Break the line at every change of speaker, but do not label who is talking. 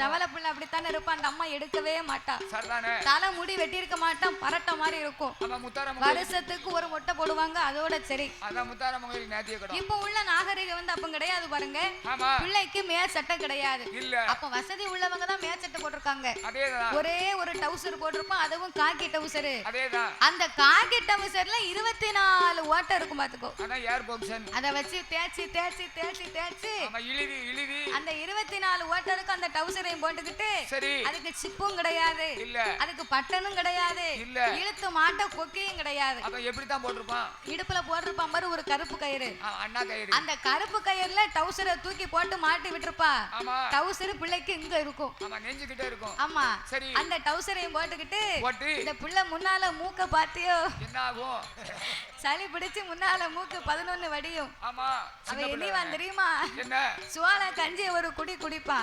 எவள புள்ள அப்படித்தானே இருப்பான். அந்த அம்மா எடுக்கவே மாட்டா.
சரிதானே.
தலை முடி வெட்டி இருக்க மாட்டான், பரட்ட மாதிரி இருக்கும். வருஷத்துக்கு ஒரு மொட்டை போடுவாங்க, அதோட சரி.
அதான் முத்தாரம்மன் நேத்திய கடம்.
இப்ப உள்ள நாகரிகம் வந்து அப்ப கிடையாது பாருங்க. பிள்ளைக்கு மேல் சட்டை கிடையாது.
இல்ல
அப்ப வசதி உள்ளவங்க தான் மேல் சட்டை போட்டிருக்காங்க.
அதேதான்.
ஒரே ஒரு டவுசர் போட்டிருப்போம், அதுவும் காக்கி டவுசர்.
அதேதான்.
அந்த காக்கி டவுசர்ல 24 ஓட்டை இருக்கும் பாத்துக்கோ.
அதான் ஏர் பாக்ஸ்.
அத வச்சு தேய்ச்சி தேய்ச்சி தேய்ச்சி தேய்ச்சி
இழுவி இழுவி அந்த
24 ஓட்டருக்கு அந்த டவுசரையும் போட்டுக்கிட்டு,
சரி,
அதுக்கு சிப்பும் கிடையாது, இல்ல அதுக்கு பட்டனும் கிடையாது, இல்ல இழுத்து மாட்ட கொக்கியும் கிடையாது.
அப்ப எப்படி தான் போட்டுருப்பான்?
இடுப்புல போட்டிருப்பான் பாரு ஒரு கருப்பு கயிறு,
அண்ணா கயிறு. அந்த
கருப்பு கயிறுல டவுசரை தூக்கி போட்டு மாட்டி விட்டுருப்பா. டவுசர் பிள்ளைக்கு இங்க இருக்கும்.
ஆமா, நெஞ்சுக்கிட்டே இருக்கும்.
ஆமா,
சரி.
அந்த டவுசரையும் போட்டுக்கிட்டு
போட்டு
இந்த பிள்ளை முன்னால மூக்க பாத்தியோ
என்ன ஆகும்?
சளி பிடிச்சு முன்னால மூக்கு 11 வடியும்.
ஆமா,
அவ என்னிவான் தெரியுமா?
என்ன?
சுவால கஞ்சி ஒரு குடி குடிப்பா.